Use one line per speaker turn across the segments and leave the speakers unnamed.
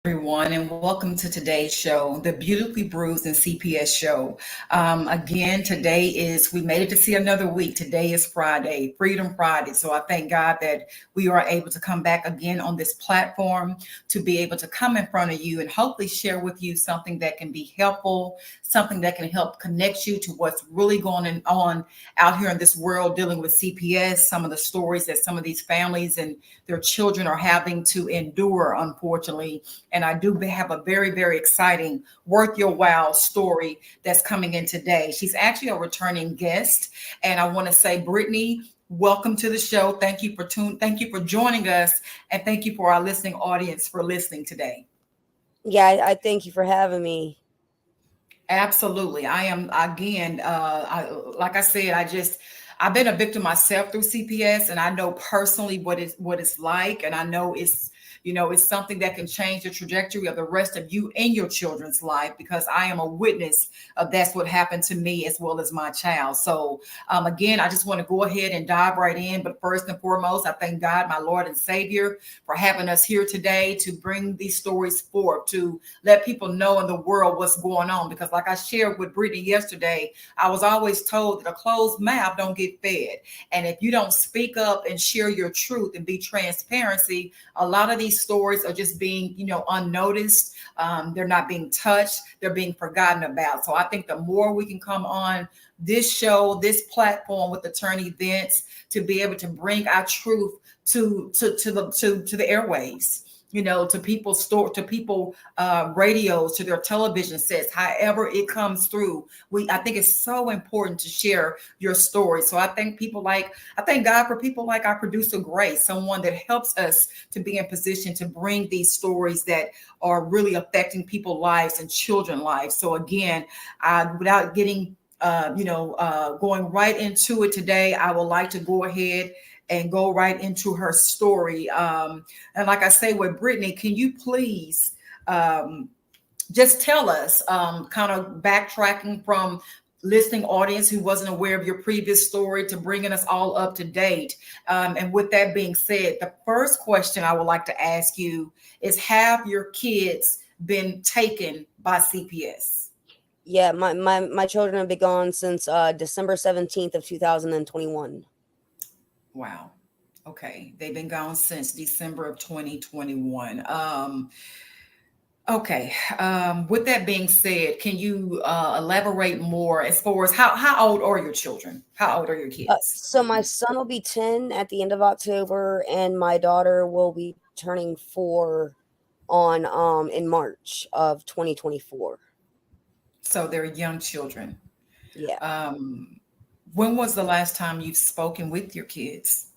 everyone, and welcome to today's show, the Beautifully Bruised and CPS show. Again, we made it to see another week. Today is Friday, Freedom Friday. So I thank God that we are able to come back again on this platform to be able to come in front of you and hopefully share with you something that can be helpful, something that can help connect you to what's really going on out here in this world dealing with CPS, some of the stories that some of these families and their children are having to endure, unfortunately. And I do have a very, very exciting, worth your while story that's coming in today. She's actually a returning guest. And I want to say, Brittany, welcome to the show. Thank you for joining us. And thank you for our listening audience for listening today.
Yeah, I thank you for having me.
Absolutely. I am again, like I said, I've been a victim myself through CPS, and I know personally what it's like, and I know it's something that can change the trajectory of the rest of you and your children's life, because I am a witness of that's what happened to me as well as my child. So again, I just want to go ahead and dive right in. But first and foremost, I thank God, my Lord and Savior, for having us here today to bring these stories forth, to let people know in the world what's going on. Because like I shared with Brittany yesterday, I was always told that a closed mouth don't get fed. And if you don't speak up and share your truth and be transparency, a lot of these stories are just being, unnoticed. They're not being touched. They're being forgotten about. So I think the more we can come on this show, this platform with Attorney Vince, to be able to bring our truth to the airwaves, to people's to people radios, to their television sets, however it comes through. I think it's so important to share your story. So I thank God for people like our producer Grace, someone that helps us to be in position to bring these stories that are really affecting people's lives and children's lives. So again, without getting going right into it today, I would like to go ahead and go right into her story. And like I say with Brittany, can you please just tell us, kind of backtracking from listening audience who wasn't aware of your previous story to bringing us all up to date. And with that being said, the first question I would like to ask you is, have your kids been taken by CPS?
Yeah, my children have been gone since December 17th of 2021.
Wow. Okay. They've been gone since December of 2021. Okay. With that being said, can you elaborate more as far as how old are your children? How old are your kids?
So my son will be 10 at the end of October, and my daughter will be turning 4 on in March of 2024.
So they're young children.
Yeah.
When was the last time you've spoken with your kids?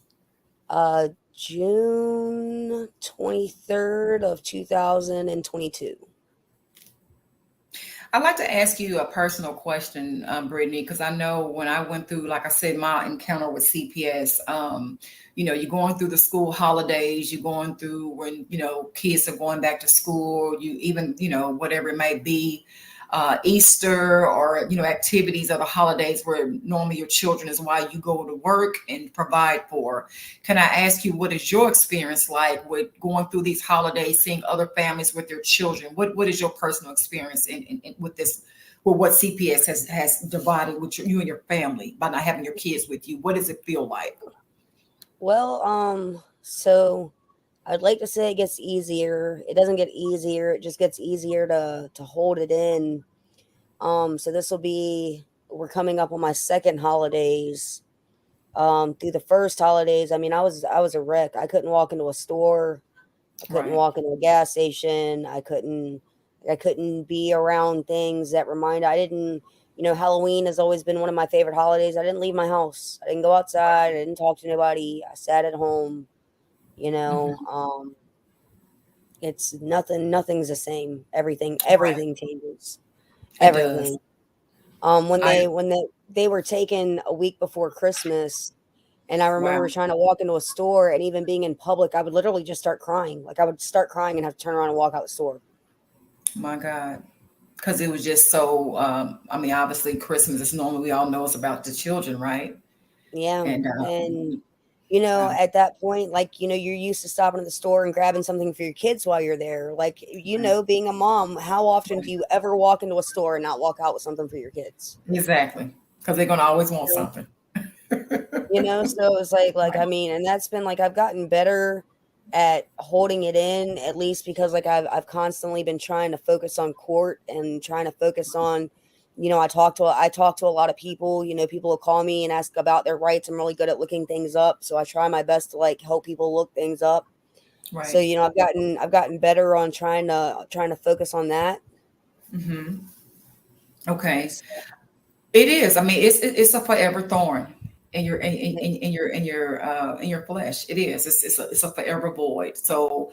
June 23rd of 2022.
I'd like to ask you a personal question, Brittany, because I know when I went through, like I said, my encounter with CPS, you're going through the school holidays, you're going through when, kids are going back to school, you even, whatever it may be, Easter or, activities of the holidays where normally your children is why you go to work and provide for. Can I ask you, what is your experience like with going through these holidays, seeing other families with their children? What is your personal experience with this, with what CPS has divided with you and your family by not having your kids with you? What does it feel like?
Well, so I'd like to say it gets easier. It doesn't get easier. It just gets easier to hold it in. So we're coming up on my second holidays. Through the first holidays, I mean, I was a wreck. I couldn't walk into a store. I couldn't
Right.
walk into a gas station. I couldn't be around things that I didn't, Halloween has always been one of my favorite holidays. I didn't leave my house. I didn't go outside. I didn't talk to anybody. I sat at home, you know.
Hmm.
It's nothing's the same. Everything
Right.
everything changes.
It does.
Everything. When
I
they were taken a week before Christmas, and I
Wow.
remember trying to walk into a store, and even being in public, I would literally just start crying. Like, I would start crying and have to turn around and walk out the store.
My God. Because it was just so, I mean, obviously Christmas is normally, we all know, it's about the children, right?
Yeah,
And
and at that point, like, you're used to stopping at the store and grabbing something for your kids while you're there. Like, being a mom, how often do you ever walk into a store and not walk out with something for your kids?
Exactly. Because they're going to always want something.
So it's like,
Right.
I mean, and that's been like, I've gotten better at holding it in, at least because like I've constantly been trying to focus on court and trying to focus on, I talk to a lot of people. People will call me and ask about their rights. I'm really good at looking things up, so I try my best to like help people look things up.
Right.
So I've gotten better on trying to focus on that.
Mm-hmm. Okay. It is. I mean, it's a forever thorn in your flesh. It is. It's a forever void. So,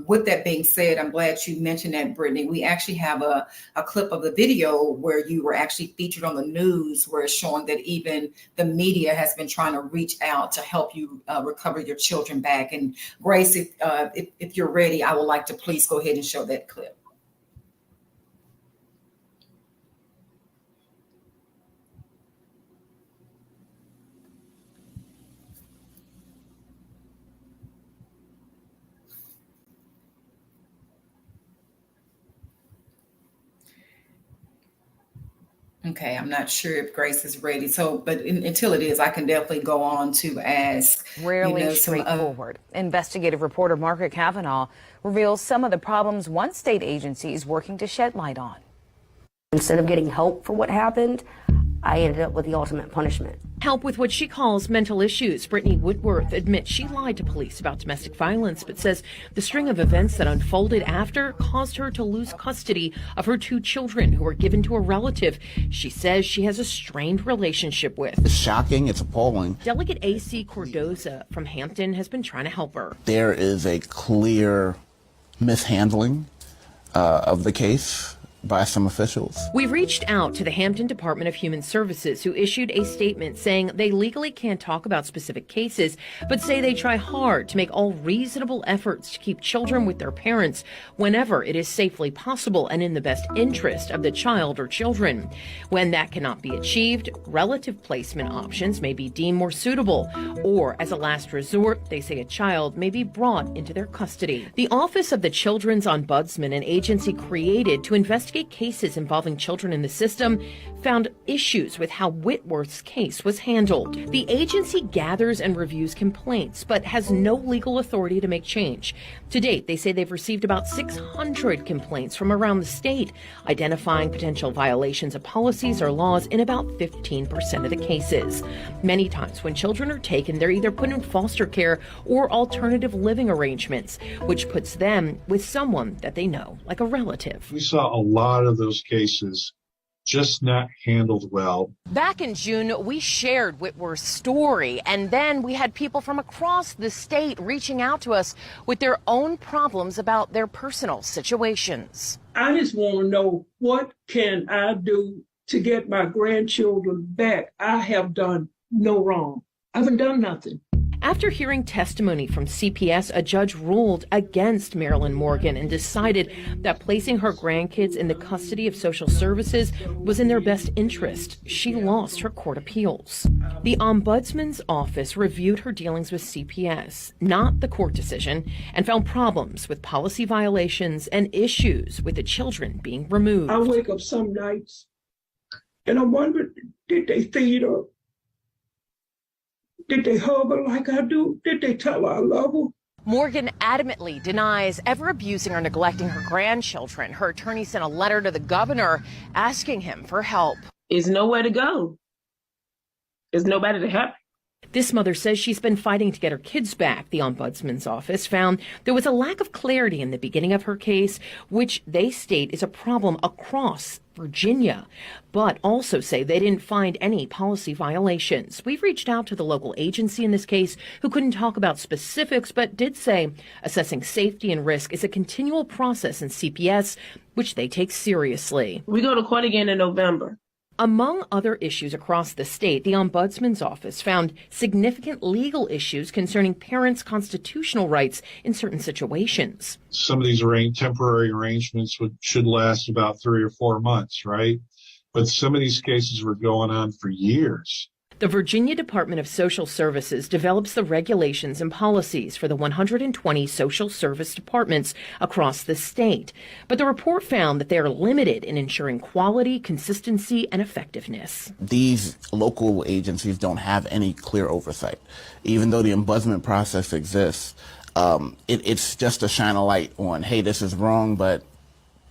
with that being said, I'm glad you mentioned that, Brittany. We actually have a clip of the video where you were actually featured on the news, where it's showing that even the media has been trying to reach out to help you recover your children back. And Grace, if you're ready, I would like to please go ahead and show that clip. Okay, I'm not sure if Grace is ready. So, but until it is, I can definitely go on to ask.
Rarely straightforward. Investigative reporter Margaret Kavanaugh reveals some of the problems one state agency is working to shed light on.
Instead of getting help for what happened, I ended up with the ultimate punishment.
Help with what she calls mental issues. Brittany Whitworth admits she lied to police about domestic violence, but says the string of events that unfolded after caused her to lose custody of her 2 children who were given to a relative she says she has a strained relationship with.
It's shocking. It's appalling.
Delegate A.C. Cordoza from Hampton has been trying to help her.
There is a clear mishandling of the case by some officials.
We reached out to the Hampton Department of Human Services, who issued a statement saying they legally can't talk about specific cases, but say they try hard to make all reasonable efforts to keep children with their parents whenever it is safely possible and in the best interest of the child or children. When that cannot be achieved, relative placement options may be deemed more suitable, or as a last resort, they say a child may be brought into their custody. The Office of the Children's Ombudsman, an agency created to investigate cases involving children in the system, found issues with how Whitworth's case was handled. The agency gathers and reviews complaints, but has no legal authority to make change. To date, they say they've received about 600 complaints from around the state, identifying potential violations of policies or laws in about 15% of the cases. Many times when children are taken, they're either put in foster care or alternative living arrangements, which puts them with someone that they know, like a relative.
We saw a lot of those cases just not handled well.
Back in June, we shared Whitworth's story, and then we had people from across the state reaching out to us with their own problems about their personal situations.
I just want to know, what can I do to get my grandchildren back? I have done no wrong. I haven't done nothing.
After hearing testimony from CPS, a judge ruled against Marilyn Morgan and decided that placing her grandkids in the custody of social services was in their best interest. She lost her court appeals. The Ombudsman's office reviewed her dealings with CPS, not the court decision, and found problems with policy violations and issues with the children being removed.
I wake up some nights and I'm wondering, did they feed her? Did they hug her like I do? Did they tell her I love her?
Morgan adamantly denies ever abusing or neglecting her grandchildren. Her attorney sent a letter to the governor asking him for help.
There's nowhere to go. There's nobody to help.
This mother says she's been fighting to get her kids back. The Ombudsman's office found there was a lack of clarity in the beginning of her case, which they state is a problem across Virginia, but also say they didn't find any policy violations. We've reached out to the local agency in this case, who couldn't talk about specifics, but did say assessing safety and risk is a continual process in CPS, which they take seriously.
We go to court again in November.
Among other issues across the state, the Ombudsman's office found significant legal issues concerning parents' constitutional rights in certain situations.
Some of these temporary arrangements should last about 3 or 4 months, right? But some of these cases were going on for years.
The Virginia Department of Social Services develops the regulations and policies for the 120 social service departments across the state. But the report found that they are limited in ensuring quality, consistency, and effectiveness.
These local agencies don't have any clear oversight. Even though the ombudsman process exists, it's just to shine a light on, hey, this is wrong, but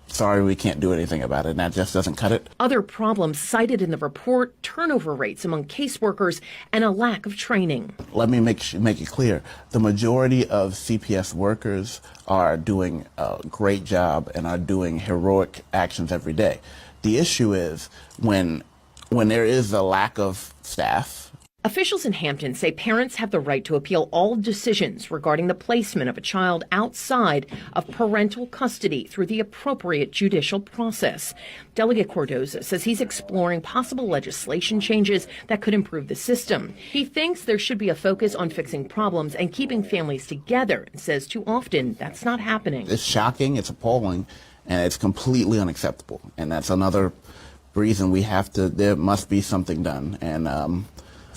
sorry, we can't do anything about it, and that just doesn't cut it.
Other problems cited in the report: turnover rates among caseworkers and a lack of training.
Let me make it clear. The majority of CPS workers are doing a great job and are doing heroic actions every day. The issue is when there is a lack of staff.
Officials in Hampton say parents have the right to appeal all decisions regarding the placement of a child outside of parental custody through the appropriate judicial process. Delegate Cordoza says he's exploring possible legislation changes that could improve the system. He thinks there should be a focus on fixing problems and keeping families together, and says too often that's not happening.
It's shocking, it's appalling, and it's completely unacceptable. And that's another reason there must be something done. And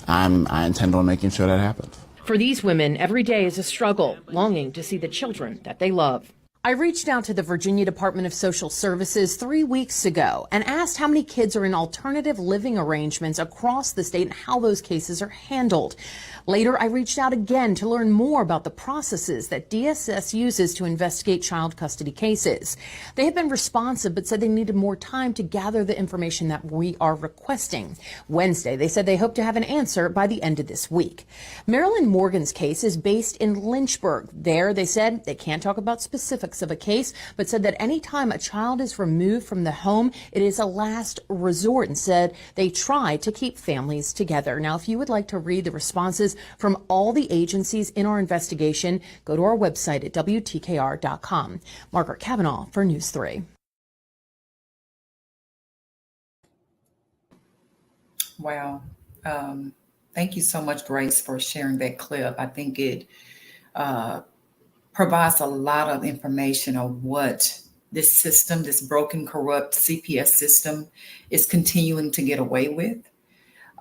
I intend on making sure that happens.
For these women, every day is a struggle, longing to see the children that they love. I reached out to the Virginia Department of Social Services 3 weeks ago and asked how many kids are in alternative living arrangements across the state and how those cases are handled. Later, I reached out again to learn more about the processes that DSS uses to investigate child custody cases. They have been responsive, but said they needed more time to gather the information that we are requesting. Wednesday, they said they hope to have an answer by the end of this week. Marilyn Morgan's case is based in Lynchburg. There, they said they can't talk about specifics of a case, but said that any time a child is removed from the home, it is a last resort, and said they try to keep families together. Now, if you would like to read the responses from all the agencies in our investigation, go to our website at WTKR.com. Margaret Kavanaugh for News 3.
Wow. Thank you so much, Grace, for sharing that clip. I think it provides a lot of information on what this system, this broken, corrupt CPS system, is continuing to get away with.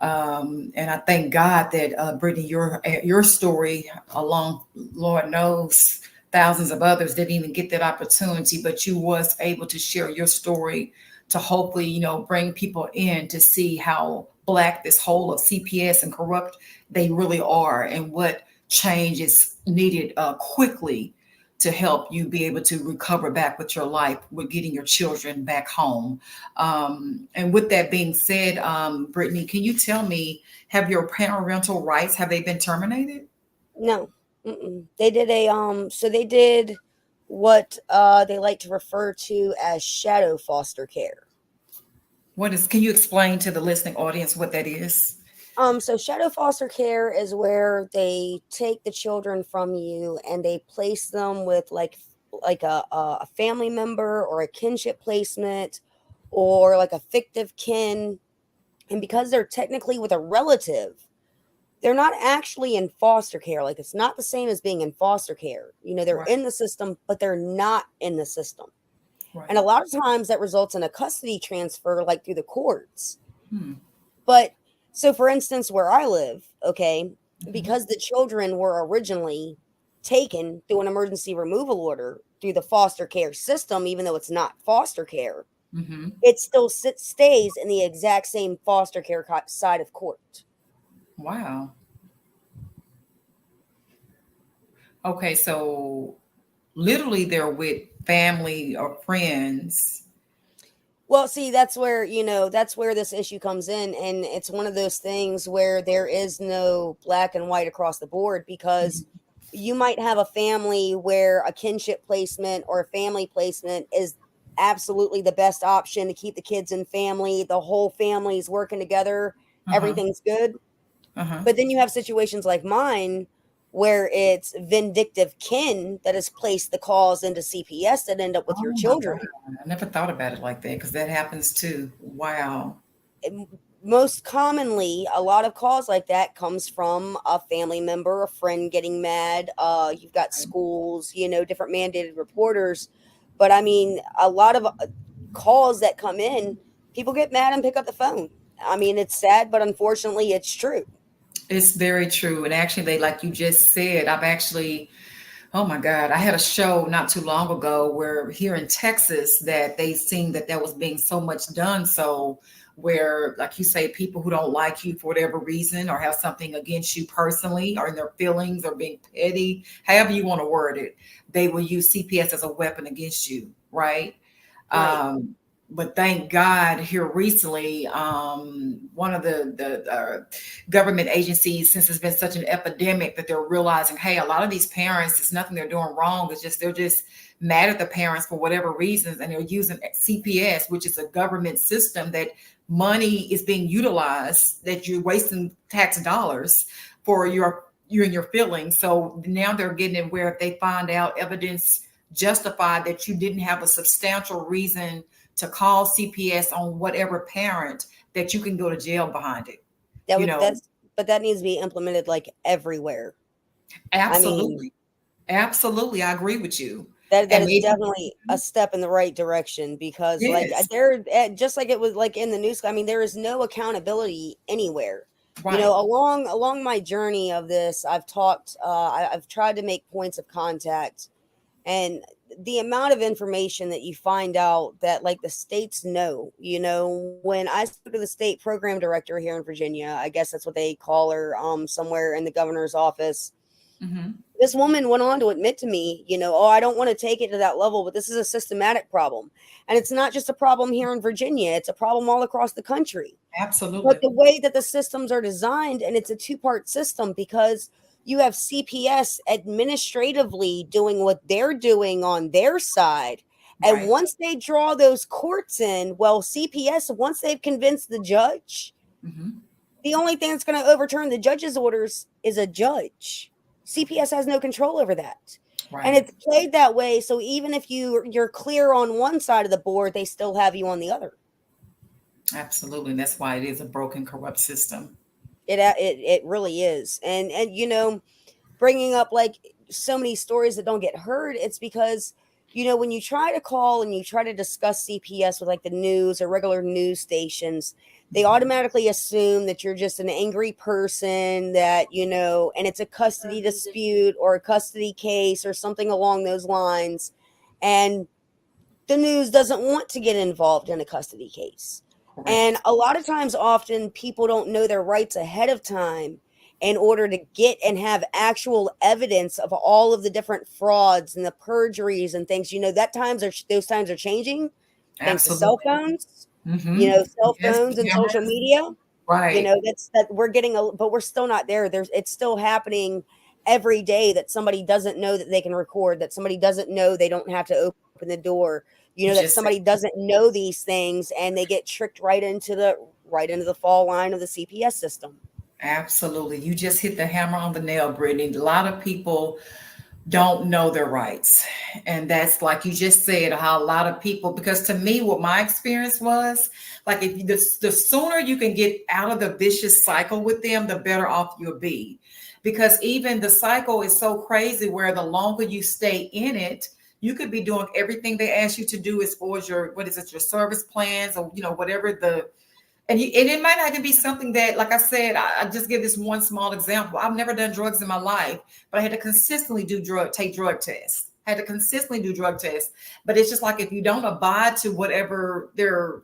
And I thank God that, Brittany, your story, along, Lord knows, thousands of others didn't even get that opportunity, but you was able to share your story to hopefully, bring people in to see how Black this whole of CPS and corrupt they really are, and what change is needed quickly to help you be able to recover back with your life, with getting your children back home. And with that being said, Brittany, can you tell me, have your parental rights, have they been terminated?
No. They did they did what they like to refer to as shadow foster care.
Can you explain to the listening audience what that is?
So shadow foster care is where they take the children from you and they place them with like a family member or a kinship placement or like a fictive kin. And because they're technically with a relative, they're not actually in foster care. Like, it's not the same as being in foster care. They're
Right.
in the system, but they're not in the system.
Right.
And a lot of times that results in a custody transfer, like through the courts. But so, for instance, where I live, okay, because the children were originally taken through an emergency removal order through the foster care system, even though it's not foster care, it still stays in the exact same foster care side of court.
Wow. Okay, so literally they're with family or friends.
Well, see, that's where this issue comes in. And it's one of those things where there is no black and white across the board, because you might have a family where a kinship placement or a family placement is absolutely the best option to keep the kids in family. The whole family's working together. Everything's good. But then you have situations like mine where it's vindictive kin that has placed the calls into CPS that end up with your children.
God. I never thought about it like that, because that happens too. Wow.
Most commonly, a lot of calls like that comes from a family member, a friend getting mad. You've got schools, different mandated reporters. But I mean, a lot of calls that come in, people get mad and pick up the phone. I mean, it's sad, but unfortunately, it's true.
It's very true. And actually, they, like you just said, I've actually, oh my God, I had a show not too long ago where here in Texas that they seen that there was being so much done. So where, like you say, people who don't like you for whatever reason or have something against you personally or in their feelings or being petty, however you want to word it, they will use CPS as a weapon against you, right?
Right.
But thank God here recently, one of the government agencies, since it's been such an epidemic, that they're realizing, hey, a lot of these parents, it's nothing they're doing wrong. It's just they're just mad at the parents for whatever reasons, and they're using CPS, which is a government system that money is being utilized, that you're wasting tax dollars for you and your feelings. So now they're getting it where if they find out evidence justified that you didn't have a substantial reason to call CPS on whatever parent, that you can go to jail behind it.
That
You
would
know,
but that needs to be implemented like everywhere. I mean,
absolutely. Absolutely. I agree with you.
that
And
is
maybe,
definitely a step in the right direction because, like,
yes,
just like it was like in the news. I mean, there is no accountability anywhere. You know,
right.
along my journey of this, I've talked. I've tried to make points of contact, and the amount of information that you find out that, like, the states know. You know, when I spoke to the state program director here in Virginia, I guess that's what they call her, somewhere in the governor's office,
Hmm.
this woman went on to admit to me, oh, I don't want to take it to that level, but this is a systematic problem. And it's not just a problem here in Virginia, it's a problem all across the country. But
Absolutely.
the way that the systems are designed, and it's a two-part system because you have CPS administratively doing what they're doing on their side. And
Right.
once they draw those courts in, well, CPS, once they've convinced the judge,
Hmm.
the only thing that's going to overturn the judge's orders is a judge. CPS has no control over that. And
Right.
it's played that way. So even if you're clear on one side of the board, they still have you on the other.
Absolutely. And that's why it is a broken, corrupt system.
It really is. And bringing up like so many stories that don't get heard, it's because when you try to call and you try to discuss CPS with like the news or regular news stations, they automatically assume that you're just an angry person, that and it's a custody dispute or a custody case or something along those lines. And the news doesn't want to get involved in a custody case. And
Correct.
a lot of times, often people don't know their rights ahead of time in order to get and have actual evidence of all of the different frauds and the perjuries and things. Those times are changing thanks to cell
Absolutely.
phones,
Hmm.
cell
Yes, the
phones and social
cameras.
media.
Right.
That's that we're getting but we're still not there. It's still happening every day that somebody doesn't know that they can record, that somebody doesn't know they don't have to open the door,
You
that
just said,
somebody doesn't know these things and they get tricked right into the fall line of the CPS system.
absolutely. You just hit the hammer on the nail, Brittany. A lot of people don't know their rights. And that's like you just said, how a lot of people, because to me, what my experience was, like if the sooner you can get out of the vicious cycle with them, the better off you'll be. Because even the cycle is so crazy where the longer you stay in it, you could be doing everything they ask you to do as far as your, what is it, your service plans or, whatever and it might not even be something that, like I said, I just give this one small example. I've never done drugs in my life, but I had to consistently take drug tests. I had to consistently do drug tests. But it's just like if you don't abide to whatever their,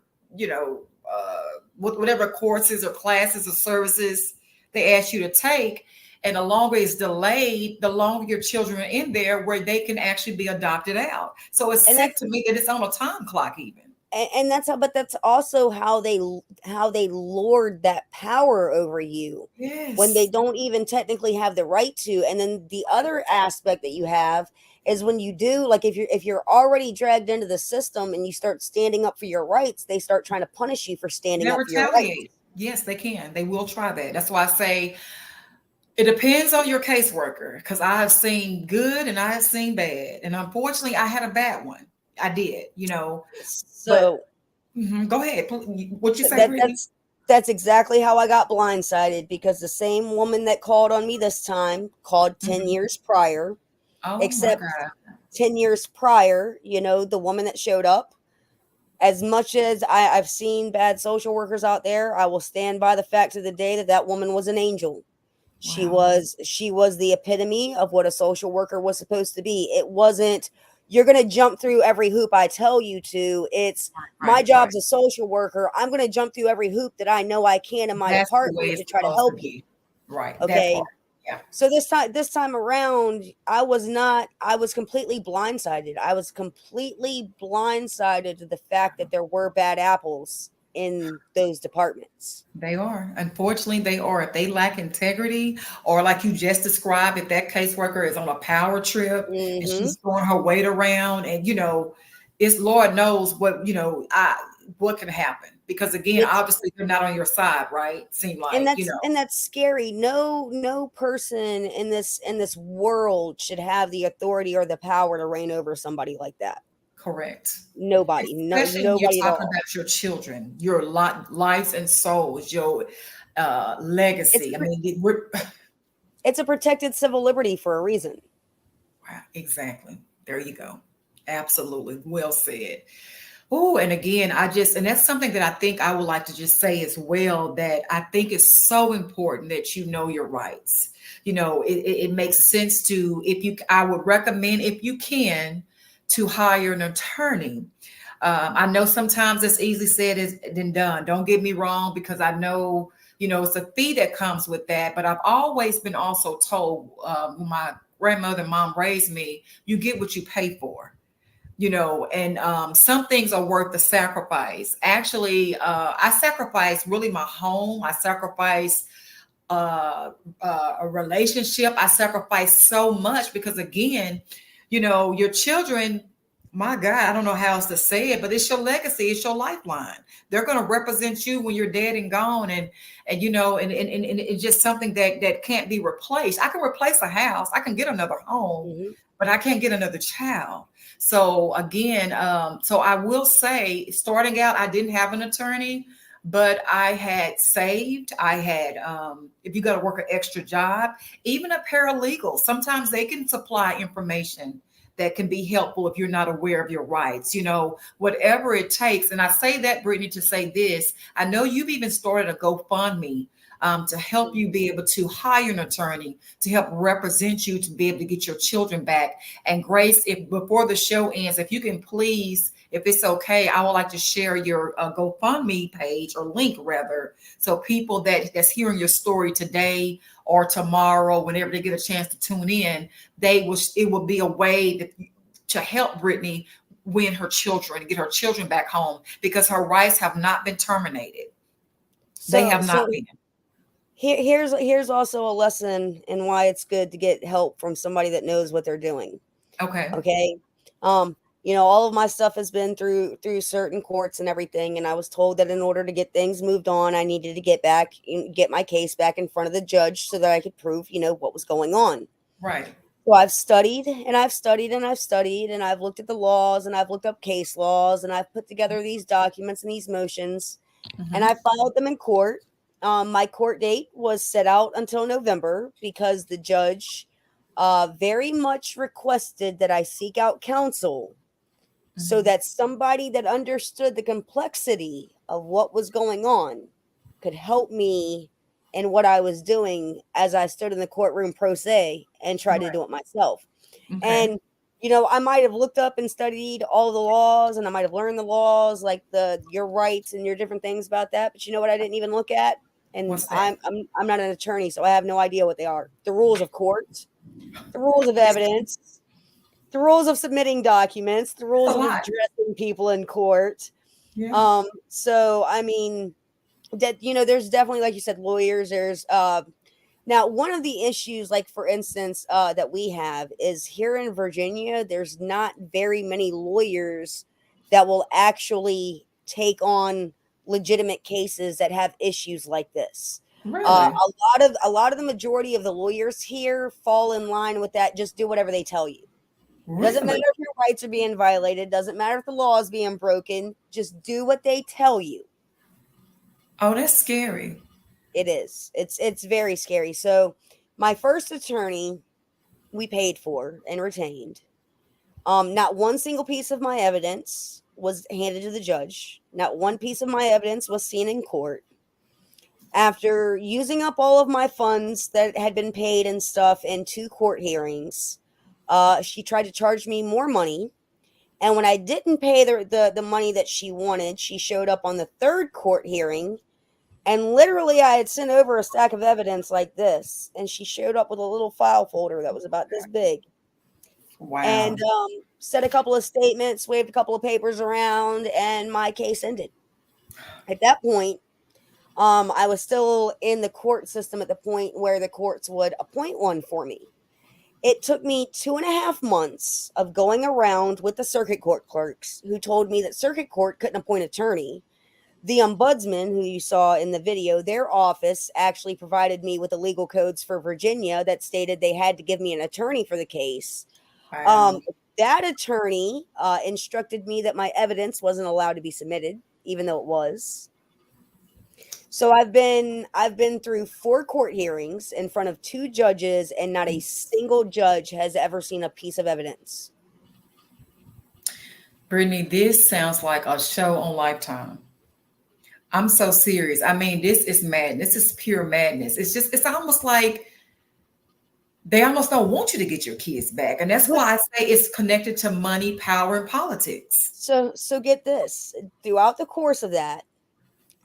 whatever courses or classes or services they ask you to take, and the longer it's delayed, the longer your children are in there where they can actually be adopted out. So it's
And
sick
that's
to me that it's on a time clock even.
and that's how, but that's also how they lord that power over you when they
Yes.
don't even technically have the right to. And then the other aspect that you have is when you do, like, if you're already dragged into the system and you start standing up for your rights, they start trying to punish you for standing
They'll
up for your rights.
retaliate. Yes, they can. They will try that. That's why I say it depends on your caseworker because I have seen good and I have seen bad. And unfortunately, I had a bad one. I did. But
So
go ahead. What you say,
that
Brittany?
that's exactly how I got blindsided, because the same woman that called on me this time called 10
Mhm.
years prior,
Oh my
except
God.
10 years prior, the woman that showed up, as much as I've seen bad social workers out there, I will stand by the fact of the day that that woman was an angel.
Wow.
She was the epitome of what a social worker was supposed to be. It wasn't, you're going to jump through every hoop I tell you to. It's my
Right, right.
job's a social worker. I'm going to jump through every hoop that I know I can in my
That's the way
department
it's
to try to
supposed to
help you.
be. Right. That
Okay.
part. Yeah.
So this time around, I was completely blindsided. I was completely blindsided to the fact that there were bad apples in those departments.
They are. Unfortunately, they are. If they lack integrity, or like you just described, if that caseworker is on a power trip and
Mhm.
she's throwing her weight around, and it's Lord knows what can happen. Because again,
It's
obviously they're not on your side, right? Seem
and
like,
that's scary. No person in this world should have the authority or the power to reign over somebody like that.
correct.
Nobody.
Especially when you're
Nobody at
talking
all.
about your children, your lives and souls, your
It's a
legacy. I
pro-
mean, we're
it's a protected civil liberty for a reason.
wow, exactly. There you go. Absolutely. Well said. Oh, and again, and that's something that I think I would like to just say as well, that I think is so important that you know your rights. It makes sense I would recommend, if you can, to hire an attorney. I know sometimes it's easily said than done. Don't get me wrong, because I know, it's a fee that comes with that. But I've always been also told, when my grandmother and mom raised me, you get what you pay for. And some things are worth the sacrifice. Actually, I sacrifice really my home. I sacrifice a relationship. I sacrifice so much because, again, your children, my God, I don't know how else to say it, but it's your legacy, it's your lifeline. They're going to represent you when you're dead and gone. And it's just something that can't be replaced. I can replace a house, I can get another home,
Mhm.
but I can't get another child. So again, so I will say, starting out, I didn't have an attorney, but I had saved. I had, if you got to work an extra job, even a paralegal, sometimes they can supply information that can be helpful if you're not aware of your rights, whatever it takes. And I say that, Brittany, to say this. I know you've even started a GoFundMe, to help you be able to hire an attorney to help represent you, to be able to get your children back. And Grace, if before the show ends, if you can please, if it's okay, I would like to share your GoFundMe page, or link rather, so people that's hearing your story today or tomorrow, whenever they get a chance to tune in, it will be a way to help Brittany win her children, get her children back home, because her rights have not been terminated. They
So
have not
so
been.
here's also a lesson in why it's good to get help from somebody that knows what they're doing.
Okay.
Okay. Um, all of my stuff has been through certain courts and everything, and I was told that in order to get things moved on, I needed to get my case back in front of the judge so that I could prove, what was going on.
Right.
So I've studied and I've studied and I've studied and I've looked at the laws and I've looked up case laws and I've put together these documents and these motions, and
Mhm.
I filed them in court. My court date was set out until November because the judge very much requested that I seek out counsel so
Mhm.
that somebody that understood the complexity of what was going on could help me in what I was doing as I stood in the courtroom pro se and tried to
Right.
do it myself.
Okay.
And I might have looked up and studied all the laws and I might have learned the laws, like your rights and your different things about that, but you know what I didn't even look at? And
What's that?
I'm not an attorney, so I have no idea what they are. The rules of court, the rules of evidence, the rules of submitting documents, the
It's
rules
a
of
lot.
addressing people in court.
Yeah.
So I mean that there's definitely, like you said, lawyers. There's now one of the issues, like for instance, that we have is here in Virginia, there's not very many lawyers that will actually take on legitimate cases that have issues like this.
Really?
A lot of the majority of the lawyers here fall in line with that. Just do whatever they tell you. Doesn't matter
Really?
if your rights are being violated. Doesn't matter if the law is being broken. Just do what they tell you.
Oh, that's scary.
It is. It's very scary. So, my first attorney we paid for and retained. Not one single piece of my evidence. was handed to the judge. Not one piece of my evidence was seen in court. After using up all of my funds that had been paid and stuff in 2 court hearings, she tried to charge me more money. And when I didn't pay the money that she wanted, she showed up on the 3rd court hearing. And literally, I had sent over a stack of evidence like this. And she showed up with a little file folder that was about this big.
Wow.
And said a couple of statements, waved a couple of papers around, and my case ended. At that point, I was still in the court system at the point where the courts would appoint one for me. It took me 2.5 months of going around with the circuit court clerks who told me that circuit court couldn't appoint an attorney. The ombudsman, who you saw in the video, their office actually provided me with the legal codes for Virginia that stated they had to give me an attorney for the case.
Wow.
That attorney instructed me that my evidence wasn't allowed to be submitted, even though it was. So I've been through 4 court hearings in front of 2 judges, and not a single judge has ever seen a piece of evidence.
Brittany, this sounds like a show on Lifetime. I'm so serious. I mean, this is madness. This is pure madness. It's almost like they almost don't want you to get your kids back. And that's why I say it's connected to money, power, and politics.
So get this. Throughout the course of that,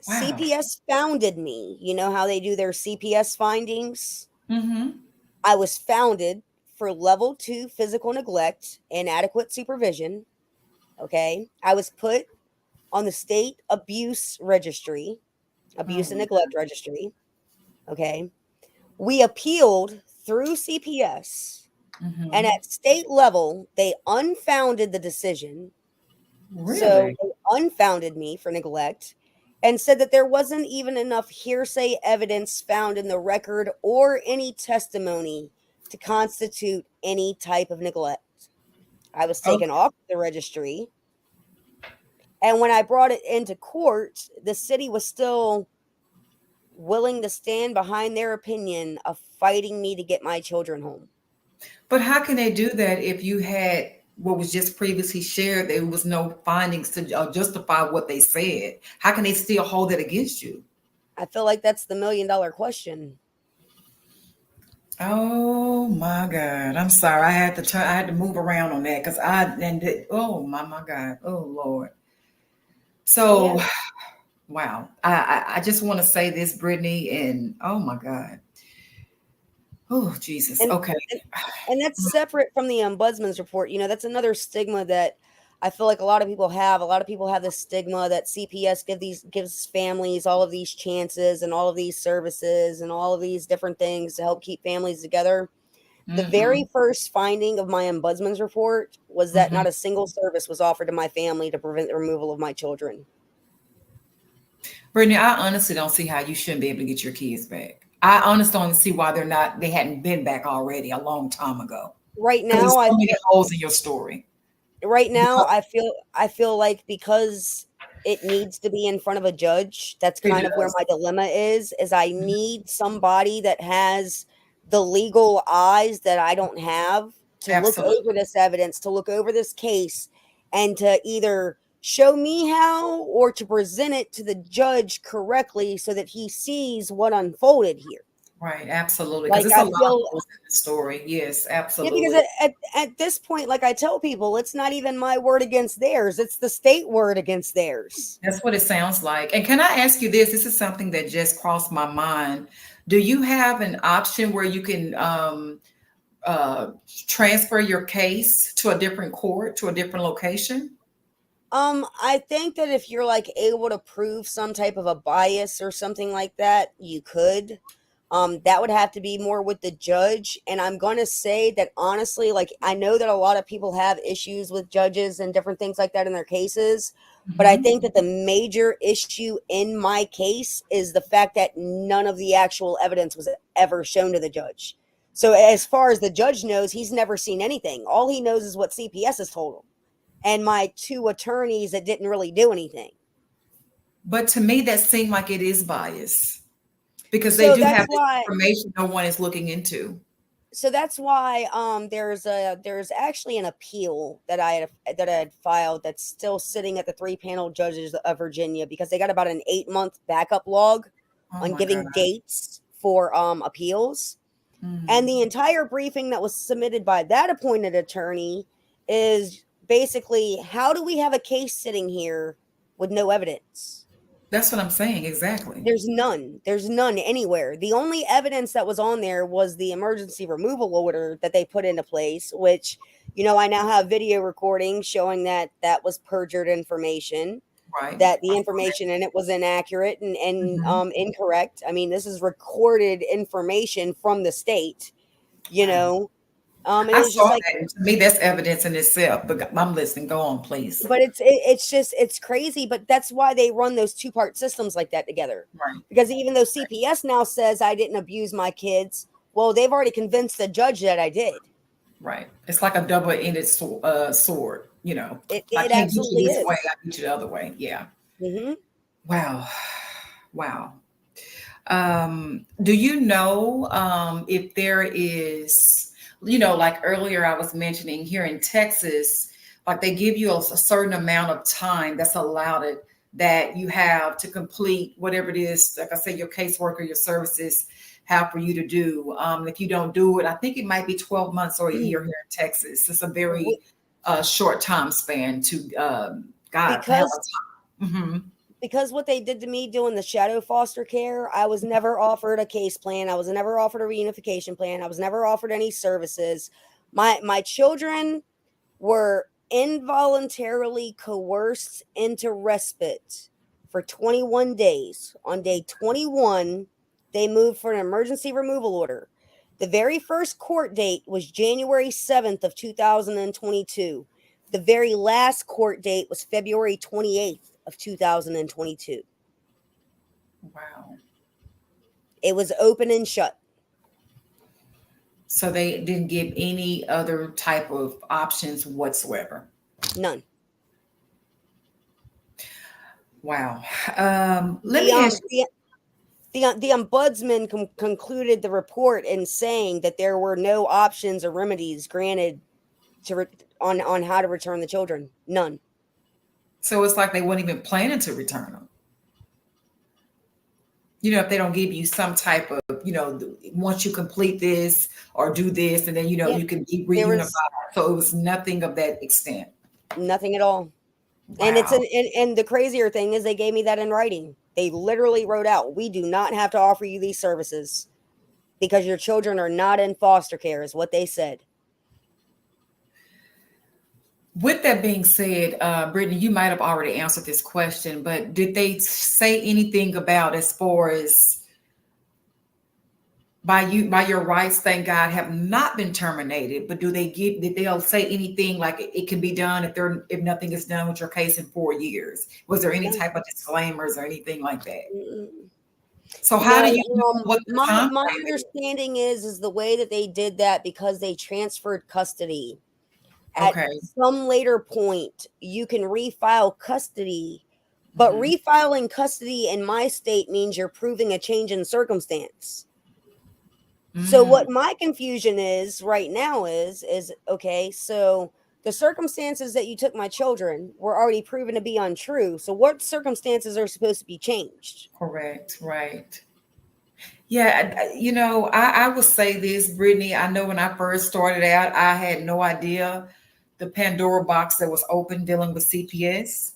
Wow.
CPS founded me. You know how they do their CPS findings?
Mm-hmm.
I was founded for level 2 physical neglect, inadequate supervision. Okay. I was put on the state abuse registry, abuse and neglect registry. Okay. We appealed through CPS, and at state level, they unfounded the decision.
Really?
So they unfounded me for neglect and said that there wasn't even enough hearsay evidence found in the record or any testimony to constitute any type of neglect. I was taken off the registry. And when I brought it into court, the city was still willing to stand behind their opinion of fighting me to get my children home.
But how can they do that if you had what was just previously shared? There was no findings to justify what they said. How can they still hold it against you?
I feel like that's the $1 million question.
Oh my God. I'm sorry. I had to move around on that because oh my God. Oh Lord. So,
Yeah.
wow. I just want to say this, Brittany, and oh my God. Oh, Jesus. Okay.
And that's separate from the ombudsman's report. You know, that's another stigma that I feel like a lot of people have. A lot of people have this stigma that CPS gives families all of these chances and all of these services and all of these different things to help keep families together. The very first finding of my ombudsman's report was that not a single service was offered to my family to prevent the removal of my children.
Brittany, I honestly don't see how you shouldn't be able to get your kids back. I honestly don't see why they hadn't been back already a long time ago.
Right now,
there's so many holes in your story.
Right now, I feel like because it needs to be in front of a judge, that's kind of where my dilemma is I need somebody that has the legal eyes that I don't have to look over this evidence, to look over this case, and to either show me how or to present it to the judge correctly so that he sees what unfolded here.
Right, absolutely. Because it's a lot of holes in the story. Yes, absolutely.
Yeah, because at this point, like I tell people, it's not even my word against theirs. It's the state word against theirs.
That's what it sounds like. And can I ask you this? This is something that just crossed my mind. Do you have an option where you can transfer your case to a different court, to a different location?
I think that if you're like able to prove some type of a bias or something like that, you could. That would have to be more with the judge. And I'm going to say that honestly, like I know that a lot of people have issues with judges and different things like that in their cases. But I think that the major issue in my case is the fact that none of the actual evidence was ever shown to the judge. So as far as the judge knows, he's never seen anything. All he knows is what CPS has told him. And my 2 attorneys that didn't really do anything.
But to me, that seemed like it is bias because they do have information no one is looking into.
So that's why there's actually an appeal that I had filed that's still sitting at the 3-panel judges of Virginia, because they got about an 8-month backup log
Oh
on
my God.
giving dates for appeals. And the entire briefing that was submitted by that appointed attorney is basically, how do we have a case sitting here with no evidence?
That's what I'm saying. Exactly.
There's none. There's none anywhere. The only evidence that was on there was the emergency removal order that they put into place, which, I now have video recordings showing that that was perjured information,
Right.
that the information in it was inaccurate and incorrect. I mean, this is recorded information from the state, and
I
it's just
saw
like,
that. To me, that's evidence in itself. But I'm listening. Go on, please.
but it's crazy. But that's why they run those 2-part systems like that together.
Right.
Because even though CPS now says I didn't abuse my kids, well, they've already convinced the judge that I did.
Right. It's like a double-ended sword.
It
I can't beat
absolutely
you this
is.
way. I beat you the other way. Yeah.
Mm-hmm.
Wow. Wow. Do you know if there is, like earlier I was mentioning here in Texas, like they give you a certain amount of time that's allowed that you have to complete whatever it is, like I say, your caseworker, your services have for you to do. If you don't do it, I think it might be 12 months or a year here in Texas. It's a very short time span to, God, to have a time.
Because what they did to me doing the shadow foster care, I was never offered a case plan. I was never offered a reunification plan. I was never offered any services. My children were involuntarily coerced into respite for 21 days. On day 21, they moved for an emergency removal order. The very first court date was January 7th of 2022. The very last court date was February 28th of 2022.
Wow.
It was open and shut.
So they didn't give any other type of options whatsoever.
None.
Wow. Let me ask you.
The ombudsman concluded the report in saying that there were no options or remedies granted on how to return the children. None.
So it's like they weren't even planning to return them. If they don't give you some type of, once you complete this or do this, and then, you can be reunified. So it was nothing of that extent.
Nothing at all.
Wow.
And and the crazier thing is they gave me that in writing. They literally wrote out, we do not have to offer you these services because your children are not in foster care, is what they said.
With that being said, Brittany, you might have already answered this question, but did they say anything about, as far as by your rights, thank God, have not been terminated, but did they say anything like it can be done if nothing is done with your case in 4 years? Was there any type of disclaimers or anything like that? So how do you know what the time
my
frame is?
understanding is the way that they did that because they transferred custody. At some later point, you can refile custody, but refiling custody in my state means you're proving a change in circumstance. So what my confusion is right now is okay, so the circumstances that you took my children were already proven to be untrue. So what circumstances are supposed to be changed?
Correct. Right. Yeah. I will say this, Brittany. I know when I first started out, I had no idea the Pandora box that was open dealing with CPS.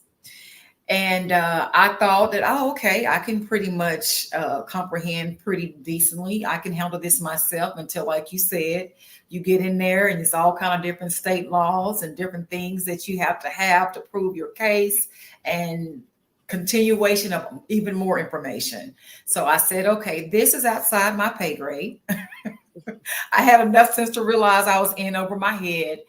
And I thought that, okay, I can pretty much comprehend pretty decently. I can handle this myself until, like you said, you get in there and it's all kind of different state laws and different things that you have to prove your case and continuation of even more information. So I said, okay, this is outside my pay grade. I had enough sense to realize I was in over my head.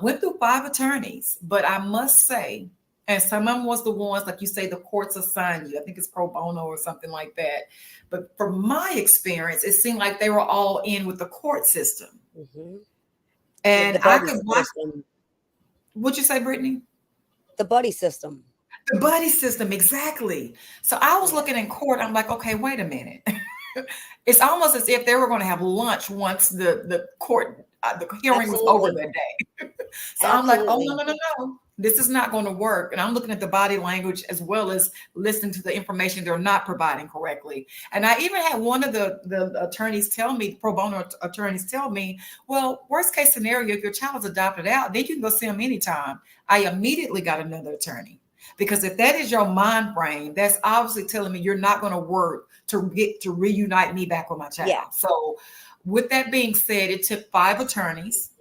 Went through 5 attorneys, but I must say, and some of them was the ones, like you say, the courts assign you. I think it's pro bono or something like that. But from my experience, it seemed like they were all in with the court system. And I could watch. What'd you say, Brittany?
The buddy system.
The buddy system, exactly. So I was looking in court. I'm like, okay, wait a minute. It's almost as if they were going to have lunch once the hearing was over
Absolutely.
that day. So I'm like, oh, no,
Absolutely.
no, no, no. This is not going to work. And I'm looking at the body language as well as listening to the information they're not providing correctly. And I even had one of the attorneys tell me, pro bono attorneys tell me, well, worst case scenario, if your child is adopted out, then you can go see them anytime. I immediately got another attorney. Because if that is your mind frame, that's obviously telling me you're not going to work to get to reunite me back with my child.
Yeah.
So with that being said, it took 5 attorneys,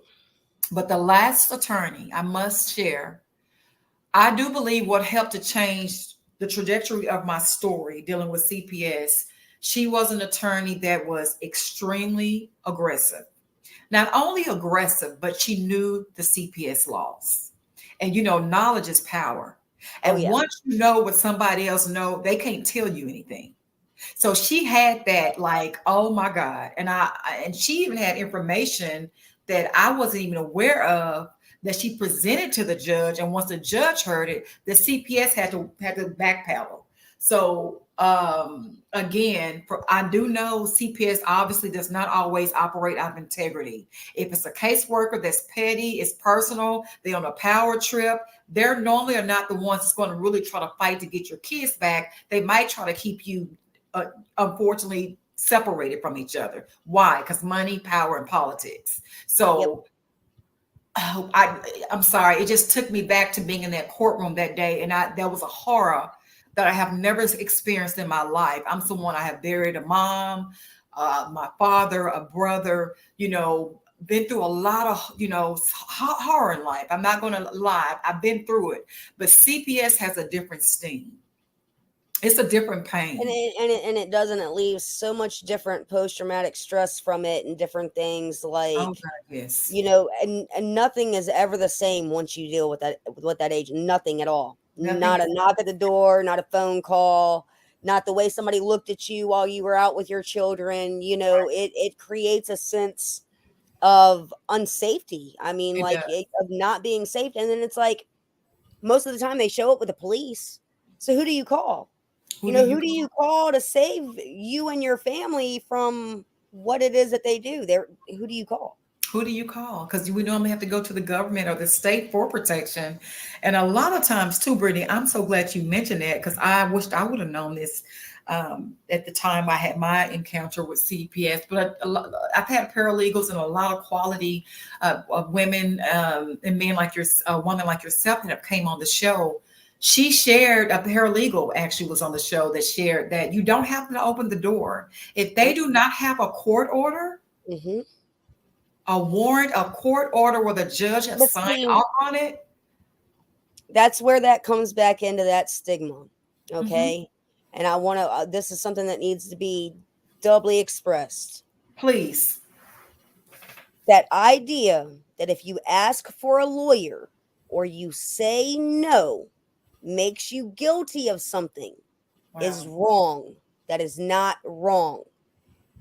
but the last attorney I must share, I do believe what helped to change the trajectory of my story dealing with CPS, she was an attorney that was extremely aggressive. Not only aggressive, but she knew the CPS laws. And knowledge is power.
Oh
And
yeah.
once you know what somebody else know, they can't tell you anything. So she had that, like, oh my God. And she even had information that I wasn't even aware of that she presented to the judge. And once the judge heard it, the CPS had to backpedal. So again, I do know CPS obviously does not always operate out of integrity. If it's a caseworker that's petty, it's personal, they're on a power trip, they're normally are not the ones that's going to really try to fight to get your kids back. They might try to keep you unfortunately separated from each other. Why? Because money, power, and politics. So I'm sorry. It just took me back to being in that courtroom that day, and that was a horror that I have never experienced in my life. I'm someone, I have buried a mom, my father, a brother. Been through a lot of horror in life. I'm not going to lie. I've been through it, but CPS has a different sting. It's a different pain.
And it doesn't. It leaves so much different post-traumatic stress from it and different things like,
Oh God, yes.
and nothing is ever the same once you deal with that age. Nothing at all.
Nothing.
Not a knock at the door, not a phone call, not the way somebody looked at you while you were out with your children. It creates a sense of unsafety. I mean,
It
like,
does.
of not being safe. And then it's like, most of the time they show up with the police. So who do you call?
Who do
Who do you call to save you and your family from what it is that they do? Who do you call?
Who do you call? Because we normally have to go to the government or the state for protection. And a lot of times too, Brittany, I'm so glad you mentioned that, because I wished I would have known this at the time I had my encounter with CPS. But I've had paralegals and a lot of quality of women and men like a woman like yourself that have came on the show. She shared, a paralegal actually was on the show that shared that you don't have to open the door. If they do not have a court order,
Mm-hmm.
a warrant, a court order where the judge has
But
signed
see,
off on it.
that's where that comes back into that stigma.
Mm-hmm.
Okay. And I want to, this is something that needs to be doubly expressed.
Please.
That idea that if you ask for a lawyer or you say no makes you guilty of something is wrong. That is not wrong.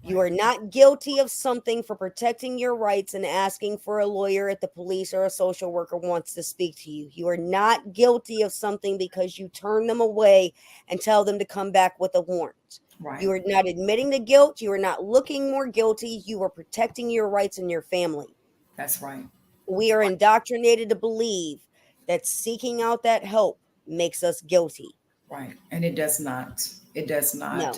You are not guilty of something for protecting your rights and asking for a lawyer at the police or a social worker wants to speak to you. You are not guilty of something because you turn them away and tell them to come back with a warrant.
Right.
You are not admitting the guilt. You are not looking more guilty. You are protecting your rights and your family.
That's right.
We are indoctrinated to believe that seeking out that help makes us guilty.
Right. And it does not. It does not.
No.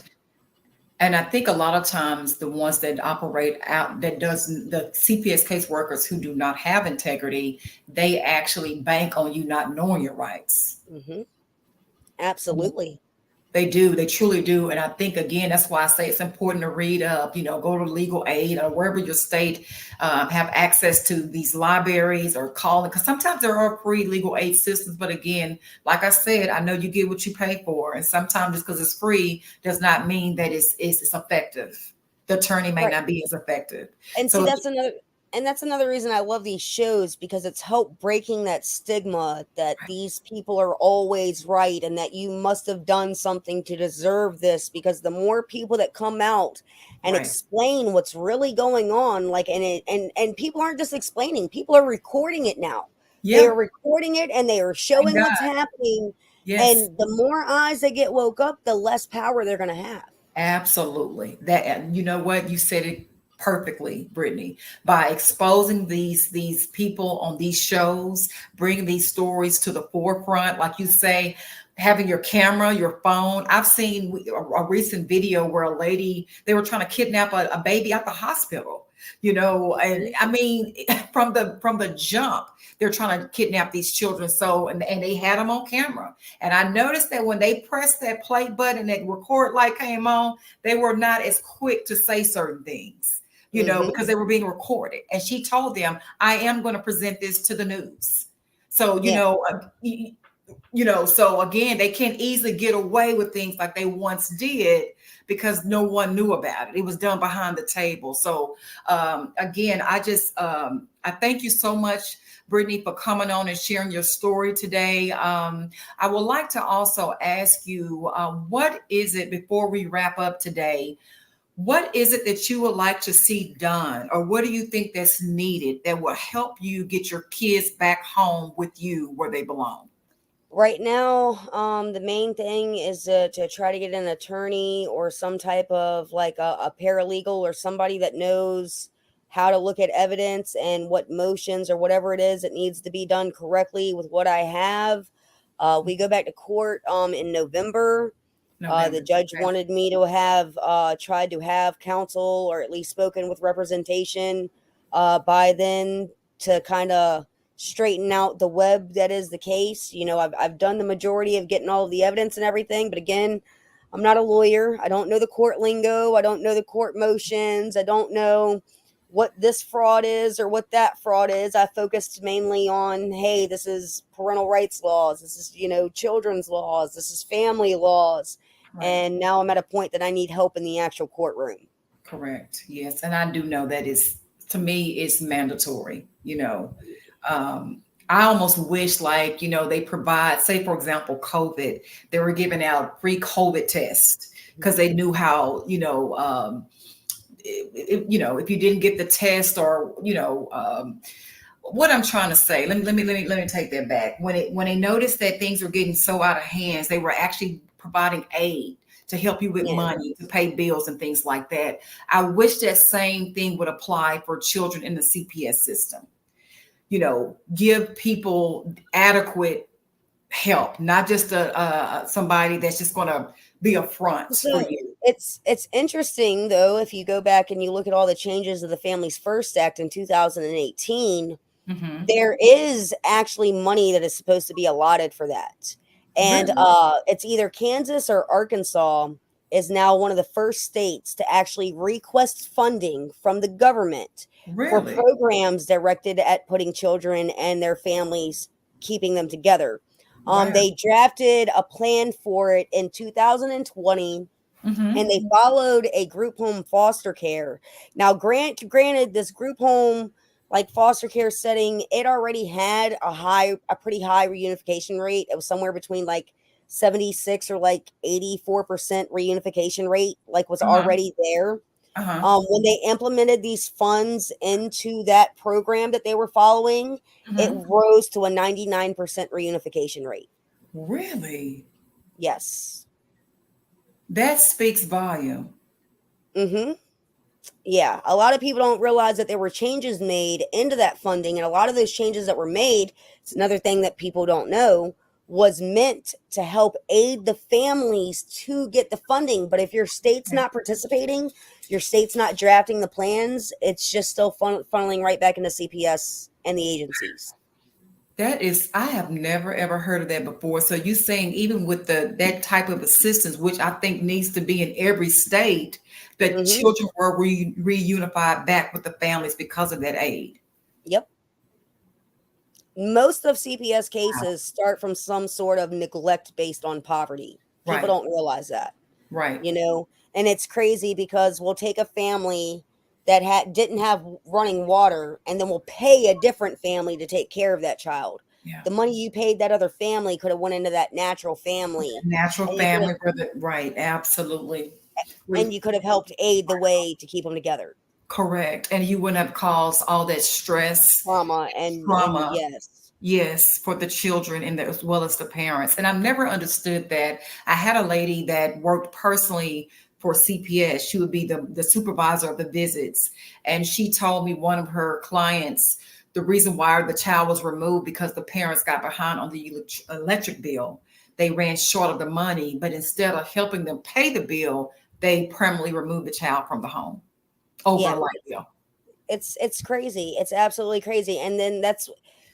And I think a lot of times the ones that operate out, the CPS caseworkers who do not have integrity, they actually bank on you not knowing your rights.
Mm-hmm. Absolutely.
They do. They truly do. And I think, again, that's why I say it's important to read up, go to legal aid or wherever your state have access to these libraries or call it. Because sometimes there are free legal aid systems. But again, like I said, I know you get what you pay for. And sometimes just because it's free does not mean that it's effective. The attorney may not be as effective.
And
So
that's another reason I love these shows, because it's helped breaking that stigma that these people are always right and that you must have done something to deserve this. Because the more people that come out and explain what's really going on, and people aren't just explaining, people are recording it now.
Yeah.
They are recording it and they are showing what's happening.
Yes.
And the more eyes that get woke up, the less power they're going to have.
Absolutely. That, and you know what? You said it perfectly, Brittany. By exposing these people on these shows, bringing these stories to the forefront, like you say, having your camera, your phone. I've seen a recent video where a lady, they were trying to kidnap a baby at the hospital. You know, and I mean, from the jump, they're trying to kidnap these children. So, and they had them on camera. And I noticed that when they pressed that play button, that record light came on, they were not as quick to say certain things, you know, because they were being recorded. And she told them, I am going to present this to the news. So,
Yeah.
you know, so again, they can't easily get away with things like they once did because no one knew about it. It was done behind the table. So again, I thank you so much, Brittany, for coming on and sharing your story today. I would like to also ask you, what is it, before we wrap up today, what is it that you would like to see done, or what do you think that's needed that will help you get your kids back home with you where they belong?
Right now, the main thing is to try to get an attorney or some type of like a paralegal or somebody that knows how to look at evidence and what motions or whatever it is that needs to be done correctly with what I have. We go back to court in November. The judge
Okay.
wanted me to have tried to have counsel or at least spoken with representation by then to kind of straighten out the web that is the case. You know, I've done the majority of getting all of the evidence and everything, but again, I'm not a lawyer. I don't know the court lingo. I don't know the court motions. I don't know what this fraud is or what that fraud is. I focused mainly on, hey, this is parental rights laws. This is, you know, children's laws. This is family laws.
Right.
And now I'm at a point that I need help in the actual courtroom.
Correct. Yes. And I do know that is, to me, it's mandatory, you know. I almost wish, like, you know, they provide, say, for example, COVID, they were giving out free COVID tests because they knew how, you know, if you didn't get the test, or, you know, what I'm trying to say, let me take that back. When they noticed that things were getting so out of hands, they were actually providing aid to help you with
Yeah.
money, to pay bills and things like that. I wish that same thing would apply for children in the CPS system. You know, give people adequate help, not just somebody that's just going to be a front for
So
you.
it's interesting though, if you go back and you look at all the changes of the Families First Act in 2018,
Mm-hmm.
there is actually money that is supposed to be allotted for that. And
Really?
it's either Kansas or Arkansas is now one of the first states to actually request funding from the government for
Really?
programs directed at putting children and their families, keeping them together.
Wow.
They drafted a plan for it in 2020,
Mm-hmm.
and they followed a group home foster care. Now, granted, this group home, like foster care setting, it already had a pretty high reunification rate. It was somewhere between like 76 or like 84% reunification rate, like was
Uh-huh.
already there.
Uh-huh.
When they implemented these funds into that program that they were following, it
Mm-hmm.
rose to a 99% reunification rate.
Really?
Yes.
That speaks volume.
Mm-hmm. Yeah, a lot of people don't realize that there were changes made into that funding, and a lot of those changes that were made, it's another thing that people don't know, was meant to help aid the families to get the funding. But if your state's not participating, your state's not drafting the plans, it's just still funneling right back into CPS and the agencies.
That is, I have never ever heard of that before. So you saying even with that type of assistance, which I think needs to be in every state, that
Mm-hmm.
children were reunified back with the families because of that aid.
Yep. Most of CPS cases start from some sort of neglect based on poverty. People
Right.
don't realize that.
Right.
You know, and it's crazy because we'll take a family that didn't have running water, and then we'll pay a different family to take care of that child.
Yeah.
The money you paid that other family could have went into that natural family,
Natural
and
family, brother. Right. Absolutely.
you could have helped aid the way to keep them together.
Correct. And you wouldn't have caused all that stress,
Trauma and
trauma.
yes.
Yes, for the children and as well as the parents. And I've never understood that. I had a lady that worked personally for CPS. She would be the supervisor of the visits. And she told me one of her clients, the reason why the child was removed because the parents got behind on the electric bill. They ran short of the money, but instead of helping them pay the bill, they permanently removed the child from the home over
Yeah.
a light bill.
It's crazy. It's absolutely crazy. And then that's,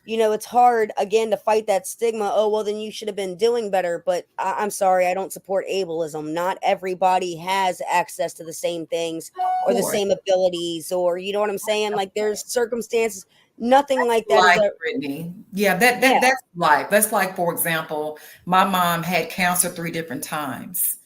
it's hard again to fight that stigma. Oh, well, then you should have been doing better. But I'm sorry, I don't support ableism. Not everybody has access to the same things or the same abilities, or you know what I'm saying? Like there's circumstances, nothing like that is
life, Brittany. Yeah, that's life. That's like, for example, my mom had cancer 3 different times.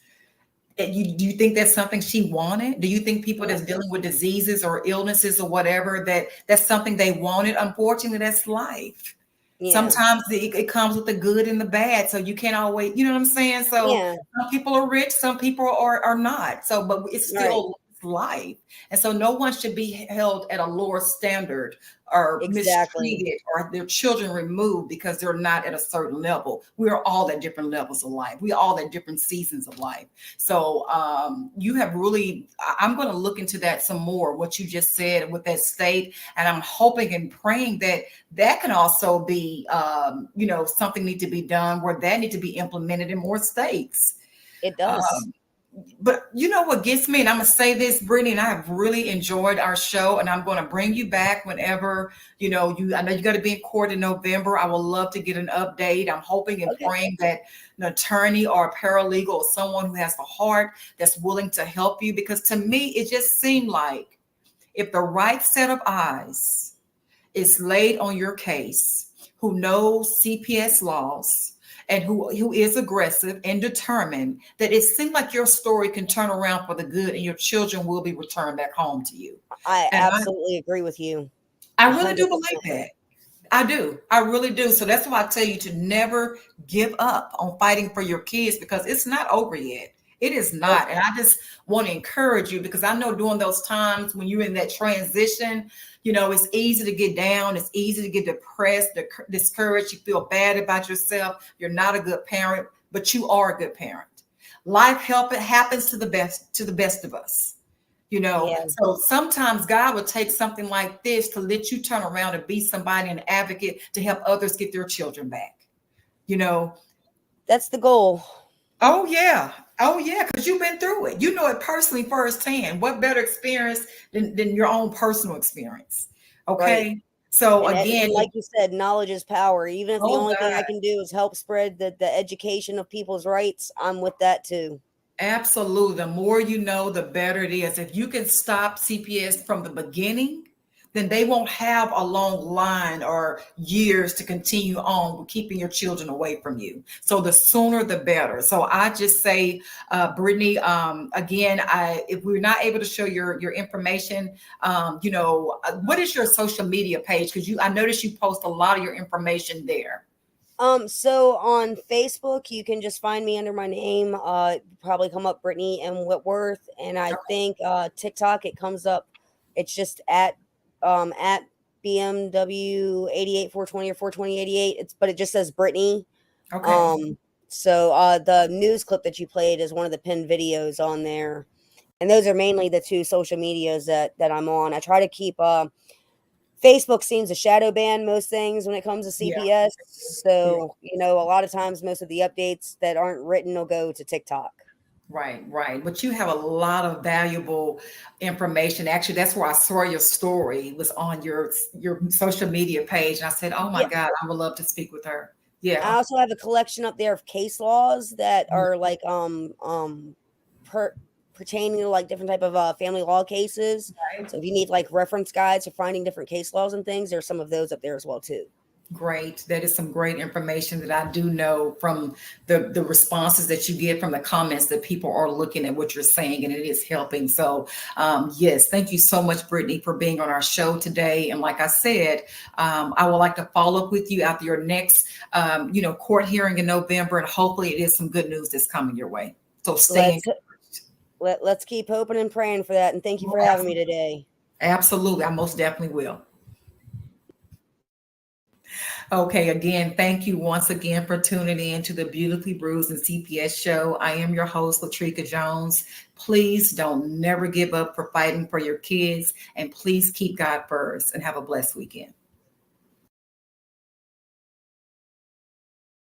Do you think that's something she wanted? Do you think people that's dealing with diseases or illnesses or whatever, that's something they wanted? Unfortunately, that's life.
Yeah.
Sometimes it comes with the good and the bad. So you can't always, you know what I'm saying? So some people are rich, some people are not. So, but it's still life. And so no one should be held at a lower standard or mistreated or their children removed because they're not at a certain level. We are all at different levels of life. We all at different seasons of life. So you have really, I'm going to look into that some more, what you just said with that state. And I'm hoping and praying that can also be, something need to be done where that need to be implemented in more states.
It does.
But you know what gets me, and I'm going to say this, Brittany, and I have really enjoyed our show, and I'm going to bring you back whenever, I know you got to be in court in November. I would love to get an update. I'm hoping and praying that an attorney or a paralegal or someone who has the heart that's willing to help you, because to me, it just seemed like if the right set of eyes is laid on your case, who knows CPS laws, and who is aggressive and determined, that it seems like your story can turn around for the good and your children will be returned back home to you.
I absolutely agree with you.
I really do believe that. I do. I really do. So that's why I tell you to never give up on fighting for your kids, because it's not over yet. It is not. And I just want to encourage you, because I know during those times when you're in that transition, it's easy to get down. It's easy to get depressed, discouraged. You feel bad about yourself. You're not a good parent, but you are a good parent. Life happens to the best of us. So sometimes God will take something like this to let you turn around and be somebody, an advocate to help others get their children back.
That's the goal.
Oh yeah. Because you've been through it. You know it personally firsthand. What better experience than your own personal experience? Okay. Right. So and again,
like you said, knowledge is power. Even if the only thing I can do is help spread the education of people's rights, I'm with that too.
Absolutely. The more you know, the better it is. If you can stop CPS from the beginning, then they won't have a long line or years to continue on with keeping your children away from you. So the sooner, the better. So I just say, Brittany, again, if we're not able to show your information, what is your social media page? Because I noticed you post a lot of your information there.
So on Facebook, you can just find me under my name. Probably come up Brittany M. Whitworth, and I think TikTok it comes up. It's just at BMW 88420 or 42088. But it just says Brittany.
Okay.
So the news clip that you played is one of the pinned videos on there, and those are mainly the 2 social medias that I'm on. I try to keep Facebook seems to shadow ban most things when it comes to CPS. Yeah. So, a lot of times most of the updates that aren't written will go to TikTok.
Right. But you have a lot of valuable information. Actually, that's where I saw your story was on your social media page. And I said, oh my God, I would love to speak with her. Yeah.
I also have a collection up there of case laws that are like pertaining to like different type of family law cases. Right. So if you need like reference guides for finding different case laws and things, there's some of those up there as well too.
Great. That is some great information that I do know from the responses that you get from the comments that people are looking at what you're saying, and it is helping. So yes, thank you so much, Brittany, for being on our show today. And like I said, I would like to follow up with you after your next, court hearing in November, and hopefully it is some good news that's coming your way. So stay encouraged.
Let's keep hoping and praying for that. And thank you for having me today.
Absolutely. I most definitely will. Okay, again, thank you once again for tuning in to the Beautifully Bruised and CPS show. I am your host, Latrika Jones. Please don't never give up for fighting for your kids, and please keep God first and have a blessed weekend.